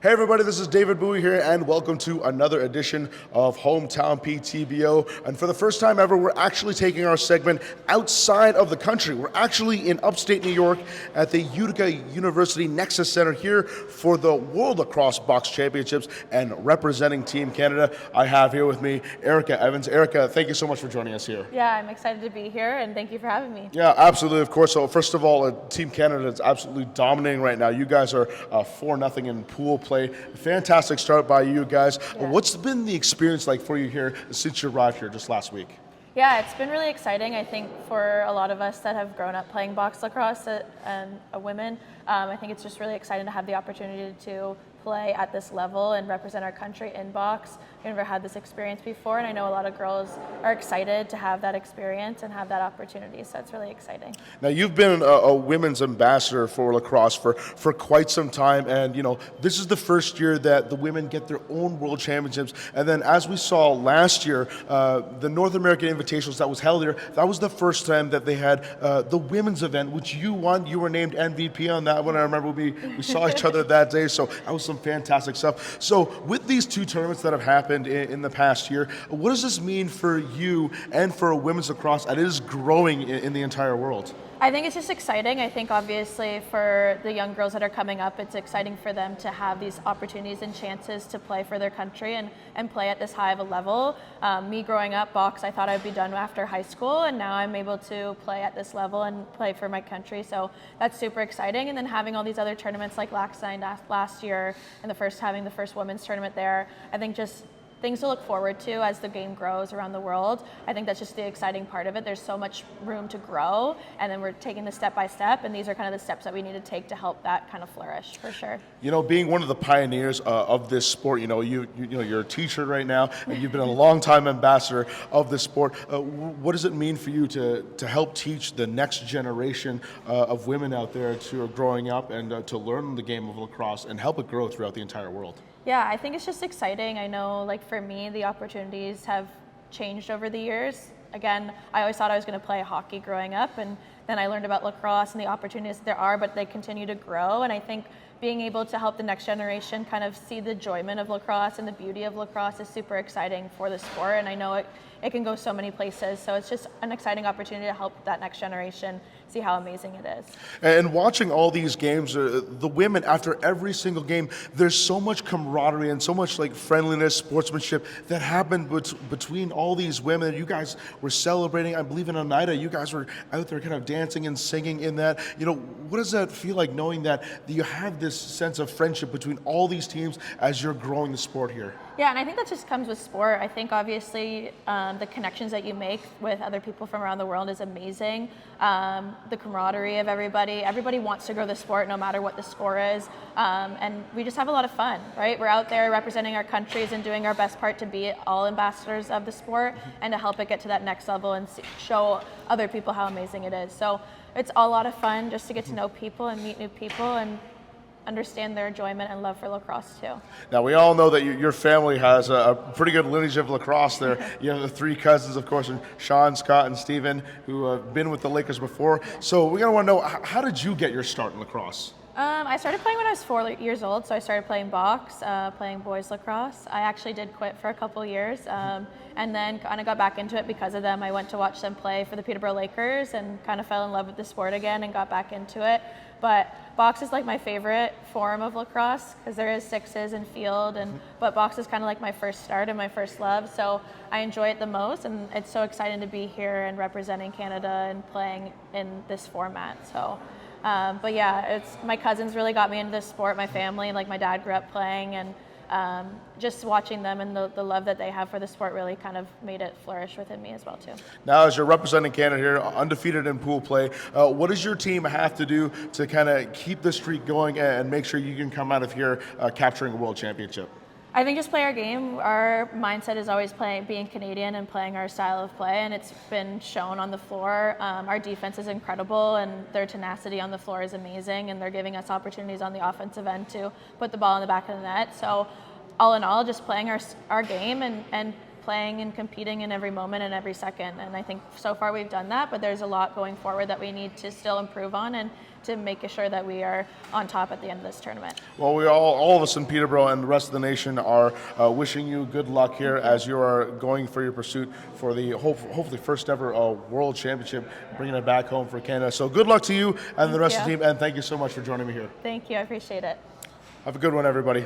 Hey everybody, this is David Bui here, and welcome to another edition of Hometown PTBO. And for the first time ever, we're actually taking our segment outside of the country. We're actually in upstate New York at the Utica University Nexus Center here for the World Lacrosse Box Championships, and representing Team Canada, I have here with me Erica Evans. Erica, thank you so much for joining us here. Yeah, I'm excited to be here, and thank you for having me. Yeah, absolutely, of course. So first of all, Team Canada is absolutely dominating right now. You guys are 4-0 in pool play. Fantastic start by you guys. Yeah. What's been the experience like for you here since you arrived here just last week? Yeah, it's been really exciting, I think, for a lot of us that have grown up playing box lacrosse and women. I think it's just really exciting to have the opportunity to play at this level and represent our country in box. I've never had this experience before, and I know a lot of girls are excited to have that experience and have that opportunity, so it's really exciting. Now, you've been a women's ambassador for lacrosse for quite some time, and this is the first year that the women get their own world championships. And then, as we saw last year, the North American Invitationals that was held here, that was the first time that they had the women's event, which you won. You were named MVP on that one. I remember we saw each other that day, so that was some fantastic stuff. So with these two tournaments that have happened in the past year, what does this mean for you and for women's lacrosse that is growing in the entire world? I think it's just exciting. I think obviously for the young girls that are coming up, it's exciting for them to have these opportunities and chances to play for their country and play at this high of a level. Me growing up, box, I thought I'd be done after high school, and now I'm able to play at this level and play for my country. So that's super exciting. And then having all these other tournaments like Lacrosse last year, and having the first women's tournament there, I think just things to look forward to as the game grows around the world. I think that's just the exciting part of it. There's so much room to grow, and then we're taking this step by step, and these are kind of the steps that we need to take to help that kind of flourish, for sure. Being one of the pioneers of this sport, you're a teacher right now, and you've been a long-time ambassador of this sport. What does it mean for you to help teach the next generation of women out there who are growing up and to learn the game of lacrosse and help it grow throughout the entire world? Yeah, I think it's just exciting. I know, for me, the opportunities have changed over the years. Again, I always thought I was going to play hockey growing up, and then I learned about lacrosse and the opportunities there are, but they continue to grow. And I think being able to help the next generation kind of see the enjoyment of lacrosse and the beauty of lacrosse is super exciting for the sport. And I know it can go so many places. So it's just an exciting opportunity to help that next generation see how amazing it is. And watching all these games, the women, after every single game, there's so much camaraderie and so much friendliness, sportsmanship that happened between all these women. You guys were celebrating. I believe in Oneida, you guys were out there kind of dancing and singing in that. What does that feel like, knowing that you have this sense of friendship between all these teams as you're growing the sport here? Yeah, and I think that just comes with sport. I think obviously the connections that you make with other people from around the world is amazing. The camaraderie of everybody wants to grow the sport no matter what the score is. And we just have a lot of fun, right? We're out there representing our countries and doing our best part to be all ambassadors of the sport and to help it get to that next level and show other people how amazing it is. So it's a lot of fun just to get to know people and meet new people and understand their enjoyment and love for lacrosse too. Now, we all know that your family has a pretty good lineage of lacrosse there. You have the three cousins, of course, and Sean, Scott, and Steven, who have been with the Lakers before. So we're going to want to know, how did you get your start in lacrosse? I started playing when I was 4 years old, so I started playing box, playing boys lacrosse. I actually did quit for a couple years, and then kind of got back into it because of them. I went to watch them play for the Peterborough Lakers and kind of fell in love with the sport again and got back into it. But box is my favorite form of lacrosse because there is sixes and field, but box is kind of my first start and my first love. So I enjoy it the most, and it's so exciting to be here and representing Canada and playing in this format. So. But yeah, it's my cousins really got me into this sport, my family, and my dad grew up playing, and just watching them and the love that they have for the sport really kind of made it flourish within me as well too. Now, as you're representing Canada here, undefeated in pool play, what does your team have to do to kind of keep the streak going and make sure you can come out of here capturing a world championship? I think just play our game. Our mindset is always being Canadian and playing our style of play, and it's been shown on the floor. Our defense is incredible, and their tenacity on the floor is amazing, and they're giving us opportunities on the offensive end to put the ball in the back of the net. So all in all, just playing our game and playing and competing in every moment and every second. And I think so far we've done that, but there's a lot going forward that we need to still improve on and to make sure that we are on top at the end of this tournament. Well, we all of us in Peterborough and the rest of the nation are wishing you good luck here as you are going for your pursuit for the hopefully first ever World Championship, bringing it back home for Canada. So good luck to you and the rest of the team, and thank you so much for joining me here. Thank you, I appreciate it. Have a good one, everybody.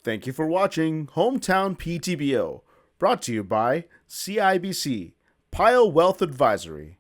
Thank you for watching Hometown PTBO, brought to you by CIBC, Pile Wealth Advisory.